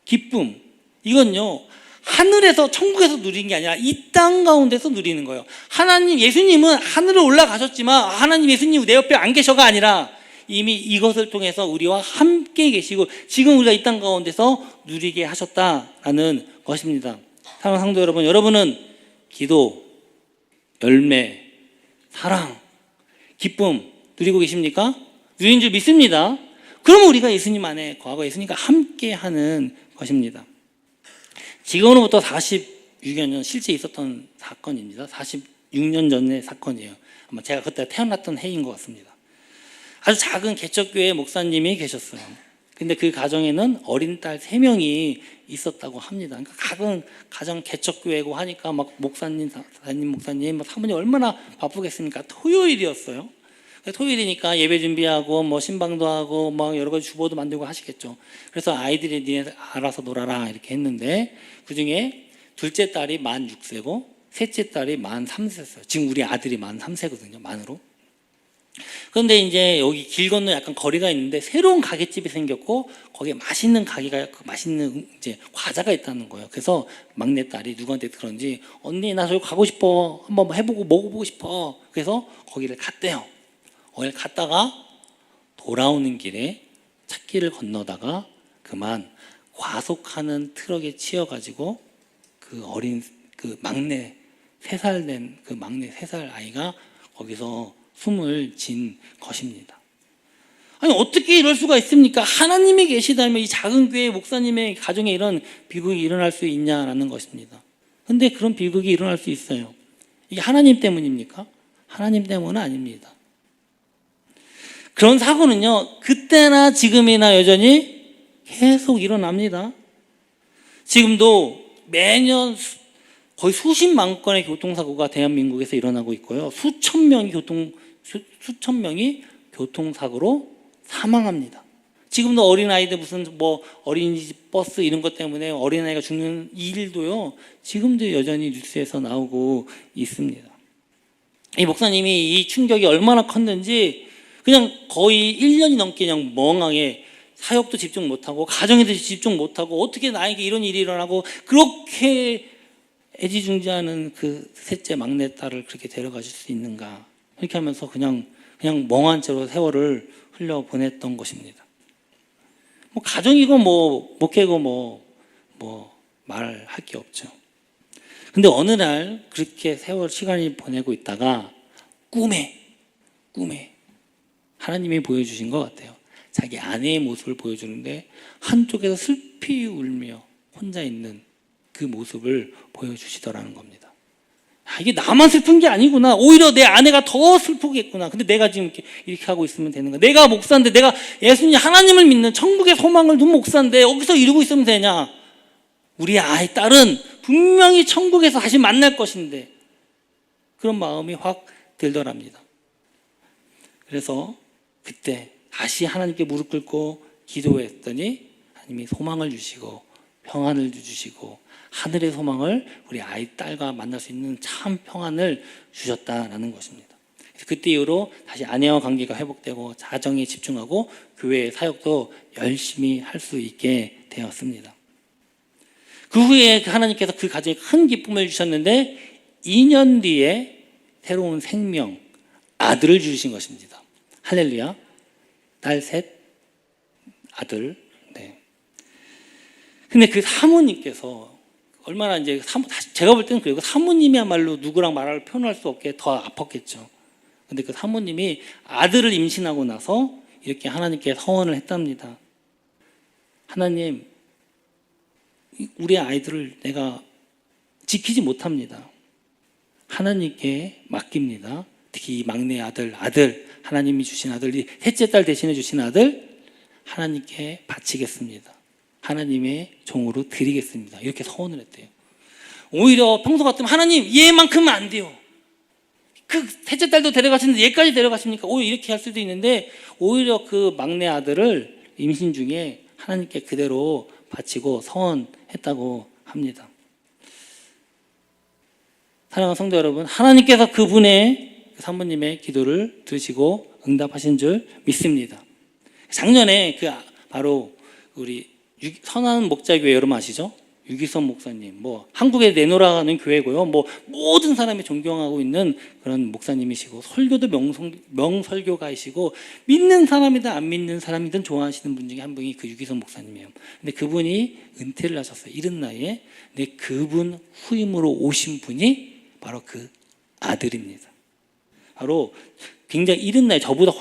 기쁨, 이건요, 하늘에서, 천국에서 누리는 게 아니라 이 땅 가운데서 누리는 거예요. 하나님, 예수님은 하늘을 올라가셨지만 하나님, 예수님 내 옆에 안 계셔가 아니라 이미 이것을 통해서 우리와 함께 계시고 지금 우리가 이 땅 가운데서 누리게 하셨다라는 것입니다. 사랑하는 성도 여러분, 여러분은 기도, 열매, 사랑, 기쁨 누리고 계십니까? 누린 줄 믿습니다. 그러면 우리가 예수님 안에 거하고 예수님과 함께 하는 것입니다. 지금으로부터 46여 년 실제 있었던 사건입니다. 46년 전의 사건이에요. 아마 제가 그때 태어났던 해인 것 같습니다. 아주 작은 개척교회 목사님이 계셨어요. 근데 그 가정에는 어린 딸 3명이 있었다고 합니다. 그러니까 작은 가정 개척교회고 하니까 막 목사님, 사모님 얼마나 바쁘겠습니까? 토요일이었어요. 토요일이니까 예배 준비하고 뭐 신방도 하고 막 여러 가지 주보도 만들고 하시겠죠. 그래서 아이들이 니네 알아서 놀아라 이렇게 했는데 그 중에 둘째 딸이 만 6세고 셋째 딸이 만 3세였어요. 지금 우리 아들이 만 3세거든요. 만으로. 그런데 이제 여기 길 건너 약간 거리가 있는데 새로운 가게집이 생겼고 거기에 맛있는 가게가 맛있는 이제 과자가 있다는 거예요. 그래서 막내 딸이 누구한테 그런지 언니 나 저기 가고 싶어, 한번 해보고 먹어보고 싶어. 그래서 거기를 갔대요. 거기를 갔다가 돌아오는 길에 찻길을 건너다가 그만 과속하는 트럭에 치여가지고 그 어린 그 막내 3살 된 그 막내 3살 아이가 거기서 숨을 진 것입니다. 아니 어떻게 이럴 수가 있습니까? 하나님이 계시다면 이 작은 교회 목사님의 가정에 이런 비극이 일어날 수 있냐라는 것입니다. 그런데 그런 비극이 일어날 수 있어요. 이게 하나님 때문입니까? 하나님 때문은 아닙니다. 그런 사고는요, 그때나 지금이나 여전히 계속 일어납니다. 지금도 매년 거의 수십만 건의 교통사고가 대한민국에서 일어나고 있고요. 수천 명이 교통사고로 사망합니다. 지금도 어린아이들 무슨 뭐 어린이집 버스 이런 것 때문에 어린아이가 죽는 이 일도요. 지금도 여전히 뉴스에서 나오고 있습니다. 이 목사님이 이 충격이 얼마나 컸는지 그냥 거의 1년이 넘게 그냥 멍하게 사역도 집중 못하고 가정에도 집중 못하고 어떻게 나에게 이런 일이 일어나고 그렇게 애지중지하는 그 셋째 막내딸을 그렇게 데려가실 수 있는가 이렇게 하면서 그냥 멍한 채로 세월을 흘려보냈던 것입니다. 뭐 가정이고 뭐 목회고 뭐 말할 게 없죠. 근데 어느 날 그렇게 세월 시간을 보내고 있다가 꿈에 하나님이 보여주신 것 같아요. 자기 아내의 모습을 보여주는데 한쪽에서 슬피 울며 혼자 있는 그 모습을 보여주시더라는 겁니다. 이게 나만 슬픈 게 아니구나. 오히려 내 아내가 더 슬프겠구나. 근데 내가 지금 이렇게 하고 있으면 되는 거야. 내가 목사인데 내가 예수님 하나님을 믿는 천국의 소망을 둔 목사인데 여기서 이러고 있으면 되냐. 우리 아이 딸은 분명히 천국에서 다시 만날 것인데 그런 마음이 확 들더랍니다. 그래서 그때 다시 하나님께 무릎 꿇고 기도했더니 하나님이 소망을 주시고 평안을 주시고 하늘의 소망을 우리 아이 딸과 만날 수 있는 참 평안을 주셨다라는 것입니다. 그때 이후로 다시 아내와 관계가 회복되고 가정에 집중하고 교회의 사역도 열심히 할 수 있게 되었습니다. 그 후에 하나님께서 그 가정에 큰 기쁨을 주셨는데 2년 뒤에 새로운 생명, 아들을 주신 것입니다. 할렐루야. 딸 셋, 아들. 네. 근데 그 사모님께서 얼마나 이제 제가 볼 때는 그리고 사모님이야말로 누구랑 말할 표현할 수 없게 더 아팠겠죠. 근데 그 사모님이 아들을 임신하고 나서 이렇게 하나님께 서원을 했답니다. 하나님, 우리 아이들을 내가 지키지 못합니다. 하나님께 맡깁니다. 특히 이 막내 아들, 하나님이 주신 아들, 이 셋째 딸 대신해 주신 아들 하나님께 바치겠습니다. 하나님의 종으로 드리겠습니다. 이렇게 서원을 했대요. 오히려 평소 같으면 하나님 얘만큼은 안 돼요. 그 셋째 딸도 데려가시는데 얘까지 데려가십니까? 오히려 이렇게 할 수도 있는데 오히려 그 막내 아들을 임신 중에 하나님께 그대로 바치고 서원했다고 합니다. 사랑하는 성도 여러분, 하나님께서 그분의 사모님의 기도를 들으시고 응답하신 줄 믿습니다. 작년에 바로 우리 선한 목자교회 여러분 아시죠? 유기선 목사님, 한국에 내놓으라는 교회고요. 모든 사람이 존경하고 있는 그런 목사님이시고 설교도 명설교가이시고 믿는 사람이든 안 믿는 사람이든 좋아하시는 분 중에 한 분이 그 유기선 목사님이에요. 근데 그분이 은퇴를 하셨어요. 이른 나이에. 근데 그분 후임으로 오신 분이 바로 그 아들입니다. 바로 굉장히 이른 나이, 저보다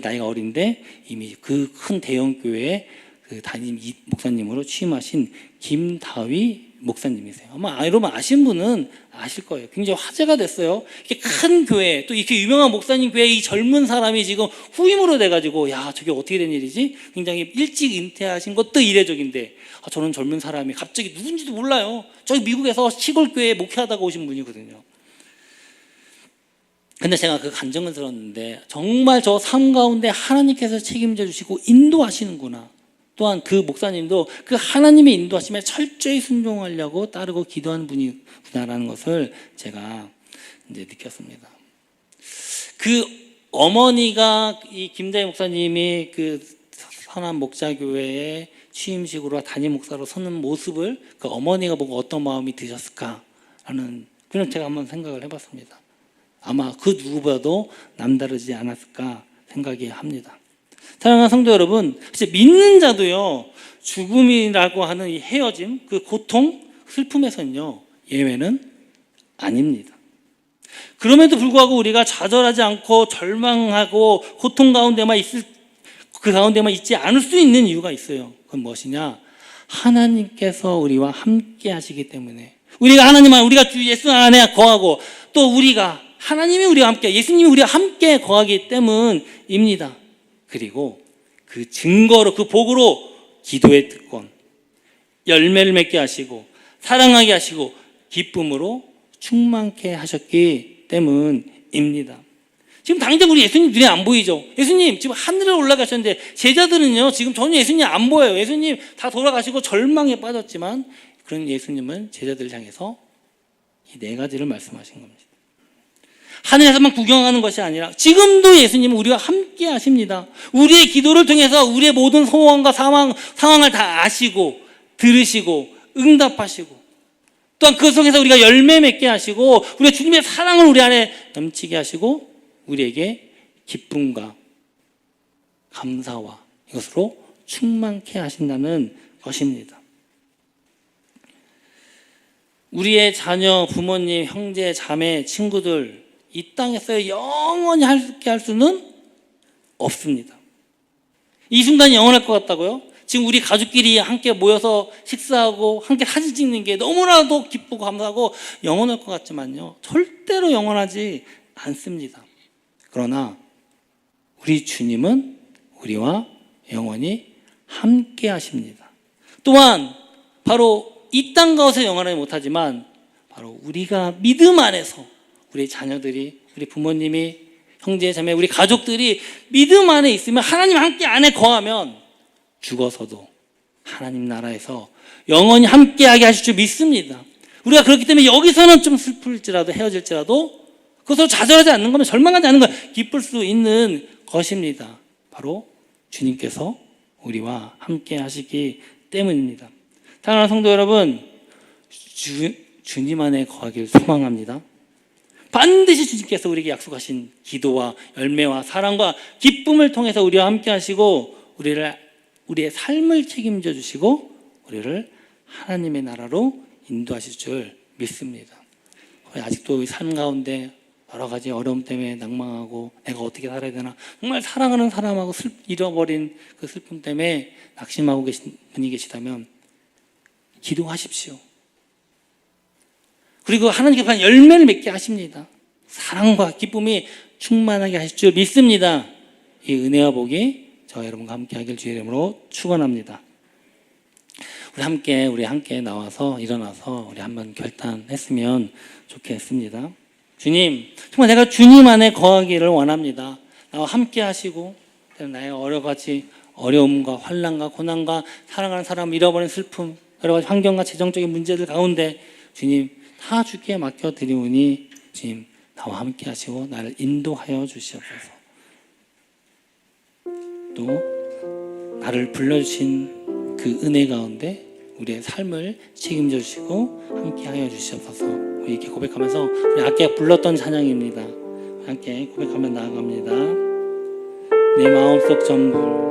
나이가 어린데 이미 그 큰 대형 교회에 그 담임 목사님으로 취임하신 김다위 목사님이세요. 아마 여러분 아시는 분은 아실 거예요. 굉장히 화제가 됐어요. 이렇게 큰 교회, 또 이렇게 유명한 목사님 교회에 이 젊은 사람이 지금 후임으로 돼가지고, 야, 저게 어떻게 된 일이지? 굉장히 일찍 은퇴하신 것도 이례적인데, 저는 젊은 사람이 갑자기 누군지도 몰라요. 저기 미국에서 시골 교회에 목회하다가 오신 분이거든요. 근데 제가 그 감정을 들었는데, 정말 저 삶 가운데 하나님께서 책임져 주시고 인도하시는구나. 또한 그 목사님도 그 하나님의 인도하심에 철저히 순종하려고 따르고 기도하는 분이구나라는 것을 제가 이제 느꼈습니다. 그 어머니가 이 김다희 목사님이 그 선한 목자교회의 취임식으로 담임 목사로 서는 모습을 그 어머니가 보고 어떤 마음이 드셨을까라는 그런 제가 한번 생각을 해봤습니다. 아마 그 누구보다도 남다르지 않았을까 생각이 합니다. 사랑하는 성도 여러분, 믿는 자도요, 죽음이라고 하는 이 헤어짐, 그 고통, 슬픔에서는요, 예외는 아닙니다. 그럼에도 불구하고 우리가 좌절하지 않고 절망하고 고통 가운데만 그 가운데만 있지 않을 수 있는 이유가 있어요. 그건 무엇이냐? 하나님께서 우리와 함께 하시기 때문에. 우리가 주 예수 안에 거하고 또 하나님이 우리와 함께, 예수님이 우리와 함께 거하기 때문입니다. 그리고 그 증거로, 그 복으로 기도의 특권, 열매를 맺게 하시고 사랑하게 하시고 기쁨으로 충만케 하셨기 때문입니다. 지금 당장 우리 예수님 눈에 안 보이죠? 예수님 지금 하늘에 올라가셨는데 제자들은요 지금 전혀 예수님 안 보여요. 예수님 다 돌아가시고 절망에 빠졌지만 그런 예수님은 제자들을 향해서 이 네 가지를 말씀하신 겁니다. 하늘에서만 구경하는 것이 아니라 지금도 예수님은 우리와 함께 하십니다. 우리의 기도를 통해서 우리의 모든 소원과 상황을 다 아시고 들으시고 응답하시고 또한 그 속에서 우리가 열매 맺게 하시고 우리의 주님의 사랑을 우리 안에 넘치게 하시고 우리에게 기쁨과 감사와 이것으로 충만케 하신다는 것입니다. 우리의 자녀, 부모님, 형제, 자매, 친구들 이 땅에서 영원히 함께 할 수는 없습니다. 이 순간이 영원할 것 같다고요? 지금 우리 가족끼리 함께 모여서 식사하고 함께 사진 찍는 게 너무나도 기쁘고 감사하고 영원할 것 같지만요 절대로 영원하지 않습니다. 그러나 우리 주님은 우리와 영원히 함께 하십니다. 또한 바로 이 땅 가운데서 영원하지 못하지만 바로 우리가 믿음 안에서 우리 자녀들이 우리 부모님이 형제 자매 우리 가족들이 믿음 안에 있으면 하나님 함께 안에 거하면 죽어서도 하나님 나라에서 영원히 함께하게 하실 줄 믿습니다. 우리가 그렇기 때문에 여기서는 좀 슬플지라도 헤어질지라도 그것으로 좌절하지 않는 거면 절망하지 않는 건 기쁠 수 있는 것입니다. 바로 주님께서 우리와 함께 하시기 때문입니다. 사랑하는 성도 여러분, 주님 안에 거하길 소망합니다. 반드시 주님께서 우리에게 약속하신 기도와 열매와 사랑과 기쁨을 통해서 우리와 함께 하시고 우리의 삶을 책임져 주시고 우리를 하나님의 나라로 인도하실 줄 믿습니다. 아직도 삶 가운데 여러 가지 어려움 때문에 낭망하고 내가 어떻게 살아야 되나 정말 사랑하는 사람하고 잃어버린 그 슬픔 때문에 낙심하고 계신 분이 계시다면 기도하십시오. 그리고 하나님께서 열매를 맺게 하십니다. 사랑과 기쁨이 충만하게 하실 줄 믿습니다. 이 은혜와 복이 저와 여러분과 함께 하길 주의 이름으로 축원합니다. 우리 함께 나와서 일어나서 우리 한번 결단했으면 좋겠습니다. 주님, 정말 내가 주님 안에 거하기를 원합니다. 나와 함께 하시고 나의 여러 가지 어려움과 환난과 고난과 사랑하는 사람 잃어버린 슬픔 여러 가지 환경과 재정적인 문제들 가운데 주님 다 주께 맡겨드리오니 주님 나와 함께 하시고 나를 인도하여 주시옵소서. 또 나를 불러주신 그 은혜 가운데 우리의 삶을 책임져 주시고 함께 하여 주시옵소서. 우리 이렇게 고백하면서 우리 아까 불렀던 찬양입니다. 함께 고백하며 나아갑니다. 내 마음속 전부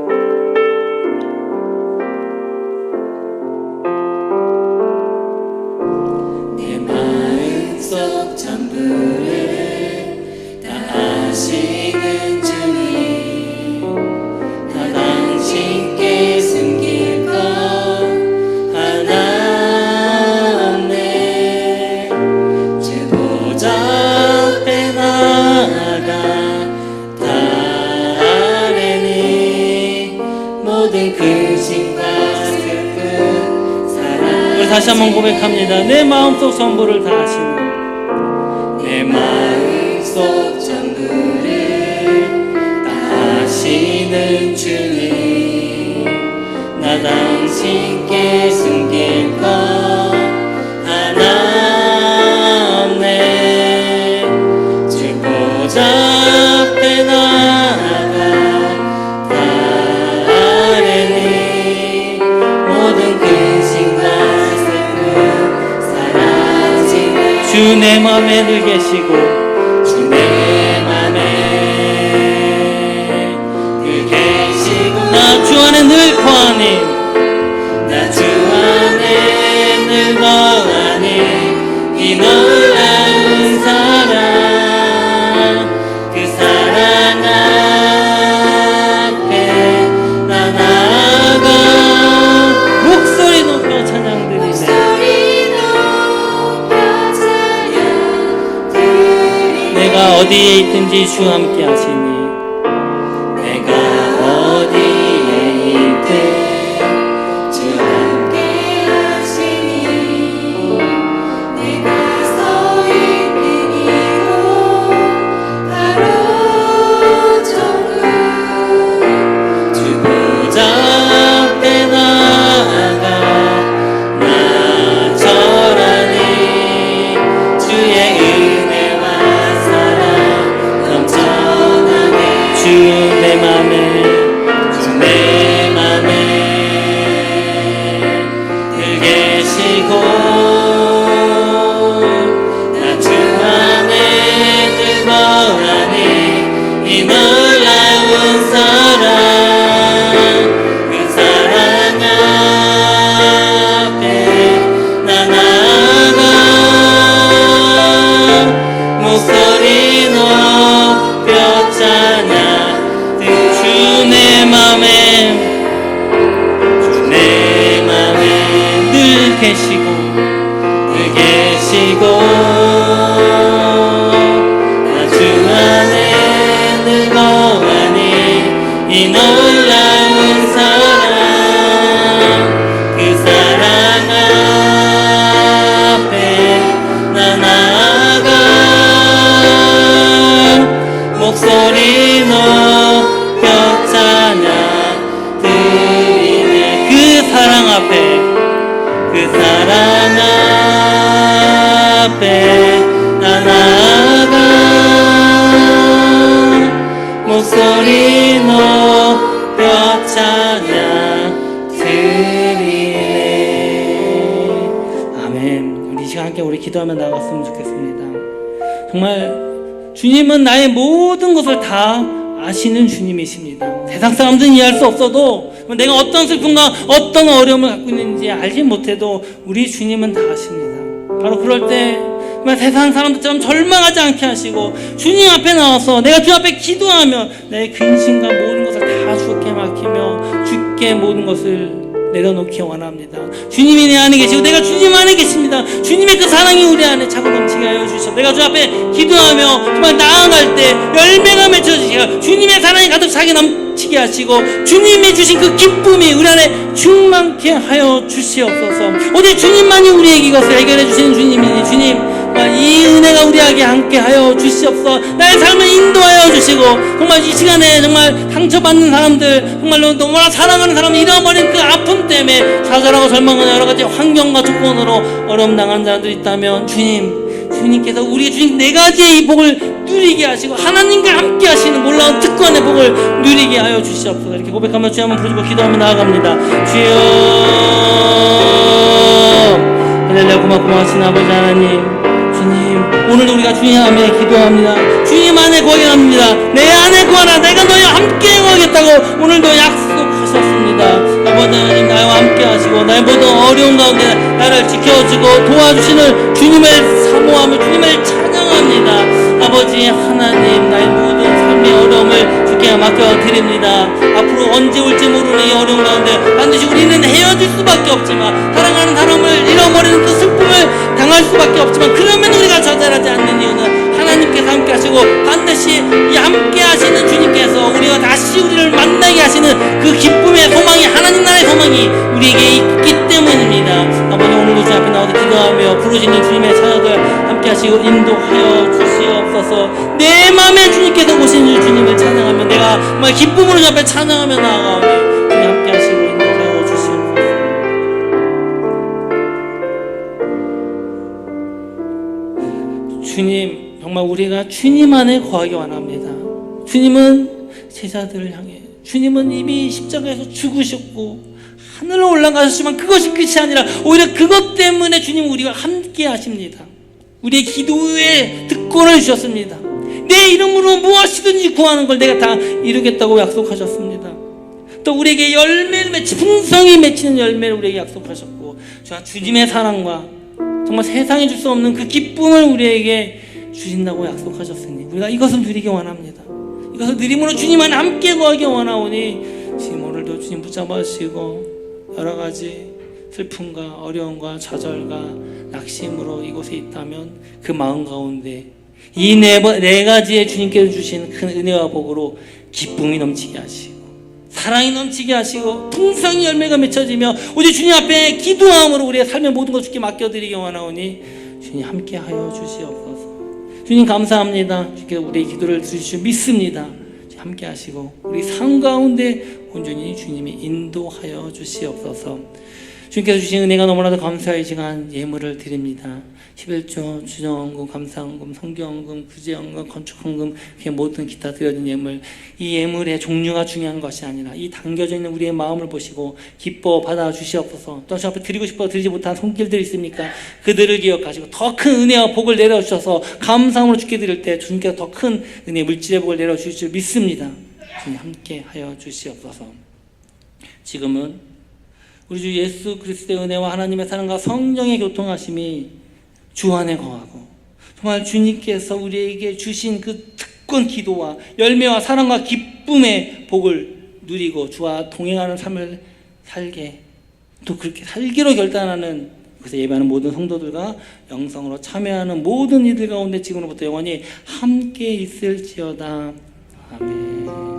전부를 다 아시는 주님 다 당신께 숨길 것 하나 없네. 주 보좌 앞에 나아가 다 아뢰니 모든 근심과 슬픔 사랑. 우리 다시 한번 고백합니다. 내 마음속 전부를 다 아시는 내 마음속 전부를 다 아시는 주님 나 당신께 숨길 것 하나 없네. 주 보좌 앞에 나아가 다 아뢰니 모든 근심과 슬픔 사라지네. 주 내 맘에 늘 계시고 주 내 맘에 늘 계시고 나 주 안에 늘 거하니 나 주 안에 늘 거하니 이 놀라운 사랑 그 사랑 앞에 나 나아가 목소리 높여 찬양 드리네. 내가 어디에 있든지 주 함께 하시니 내가 어디에 있든 계시고 나 주 안에 늘 거하니 이 놀라운 사랑 그 사랑 앞에 나 나아가 목소리 높여 찬양 드리네 그 사랑 앞에 그 사랑 앞에 나 나아가 목소리 높여 찬양 드리네. 아멘. 우리 이 시간 함께 우리 기도하며 나아갔으면 좋겠습니다. 정말 주님은 나의 모든 것을 다 아시는 주님이십니다. 세상 사람들은 이해할 수 없어도 내가 어떤 슬픔과 어떤 어려움을 갖고 있는지 알지 못해도 우리 주님은 다 아십니다. 바로 그럴 때 정말 세상 사람들처럼 절망하지 않게 하시고 주님 앞에 나와서 내가 주 앞에 기도하며 내 근심과 모든 것을 다 주께 맡기며 주께 모든 것을 내려놓기 원합니다. 주님이 내 안에 계시고 내가 주님 안에 계십니다. 주님의 그 사랑이 우리 안에 차고 넘치게 하여 주시옵소서. 내가 주 앞에 기도하며 정말 나아갈 때 열매가 맺혀지시고 주님의 사랑이 가득 차게 넘치게 하시고 주님이 주신 그 기쁨이 우리 안에 충만케 하여 주시옵소서. 오직 주님만이 우리에게 이것을 해결해 주시는 주님이니 주님 이 은혜가 우리에게 함께 하여 주시옵소서. 나의 삶을 인도하여 주시고 정말 이 시간에 정말 상처받는 사람들 정말로 너무나 사랑하는 사람을 잃어버린 그 아픔 때문에 좌절하고 절망하는 여러 가지 환경과 조건으로 어려움 당한 자들이 있다면 주님께서 우리에게 주신 네 가지의 이 복을 누리게 하시고 하나님과 함께 하시는 놀라운 특권의 복을 누리게 하여 주시옵소서. 이렇게 고백하며 주여 한번 부르고 기도하며 나아갑니다. 주여 할렐루야. 고마우신 아버지 하나님, 주님 오늘도 우리가 주님 안에 기도합니다. 주님 안에 구하겠습니다. 내 안에 구하라. 내가 너희와 함께 구하겠다고 오늘도 약속하셨습니다. 아버지 하나님 나와 함께 하시고 나의 모든 어려운 가운데 나를 지켜주고 도와주시는 주님을 사모하며 주님을 찬양합니다. 아버지 하나님 나의 모든 삶의 어려움을 주께 맡겨드립니다. 앞으로 언제 올지 모르는 이 어려운 가운데 반드시 우리는 헤어질 수밖에 없지만 사랑하는 사람을 잃어버리는 그 슬픔을 당할 수밖에 없지만 그러면 우리가 좌절하지 않는 이유는 하나님께서 함께 하시고 반드시 이 함께 하시는 주님께서 우리와 다시 우리를 만나게 하시는 그 기쁨의 소망이 하나님 나라의 소망이 우리에게 있기 때문입니다. 아버지 오늘도 주 앞에 나와서 기도하며 부르시는 주님의 찬양을 함께 하시고 인도하여 주시옵소서. 내 마음에 주님께서 오신 주님을 찬양하며 내가 정말 기쁨으로 주 앞에 찬양하며 나아가오니 주님 함께 하시고 인도하여 주시옵소서. 주님 정말 우리가 주님 안에 거하기 원합니다. 주님은 제자들을 향해 주님은 이미 십자가에서 죽으셨고 하늘로 올라가셨지만 그것이 끝이 아니라 오히려 그것 때문에 주님은 우리와 함께 하십니다. 우리의 기도에 특권을 주셨습니다. 내 이름으로 무엇이든지 구하는 걸 내가 다 이루겠다고 약속하셨습니다. 또 우리에게 열매를 풍성히 맺히는 열매를 우리에게 약속하셨고 주님의 사랑과 정말 세상에 줄 수 없는 그 기쁨을 우리에게 주신다고 약속하셨으니 우리가 이것을 누리기 원합니다. 이것을 누림으로 주님 안에 함께 거하기 원하오니 지금 오늘도 주님 붙잡아주시고 여러 가지 슬픔과 어려움과 좌절과 낙심으로 이곳에 있다면 그 마음 가운데 이 네 가지의 주님께서 주신 큰 은혜와 복으로 기쁨이 넘치게 하시고 사랑이 넘치게 하시고 풍성히 열매가 맺혀지며 오직 주님 앞에 기도함으로 우리의 삶의 모든 것 주께 맡겨드리기 원하오니 주님 함께 하여 주시옵소서. 주님 감사합니다. 주께서 우리의 기도를 들으시고 믿습니다. 함께 하시고 우리 삶 가운데 온전히 주님이 인도하여 주시옵소서. 주님께서 주신 은혜가 너무나도 감사의 시간 예물을 드립니다. 11조, 주정헌금, 감사헌금, 성경헌금, 구제헌금, 건축헌금, 그 모든 기타 드려진 예물, 이 예물의 종류가 중요한 것이 아니라 이 담겨져 있는 우리의 마음을 보시고 기뻐 받아 주시옵소서. 또 저 앞에 드리고 싶어 드리지 못한 손길들이 있습니까? 그들을 기억하시고 더 큰 은혜와 복을 내려주셔서 감사함으로 주께 드릴 때 주님께서 더 큰 은혜, 물질의 복을 내려주실 줄 믿습니다. 주님 함께 하여 주시옵소서. 지금은 우리 주 예수 그리스도의 은혜와 하나님의 사랑과 성령의 교통하심이 주 안에 거하고 정말 주님께서 우리에게 주신 그 특권 기도와 열매와 사랑과 기쁨의 복을 누리고 주와 동행하는 삶을 살게 또 그렇게 살기로 결단하는 여기서 예배하는 모든 성도들과 영성으로 참여하는 모든 이들 가운데 지금으로부터 영원히 함께 있을지어다. 아멘.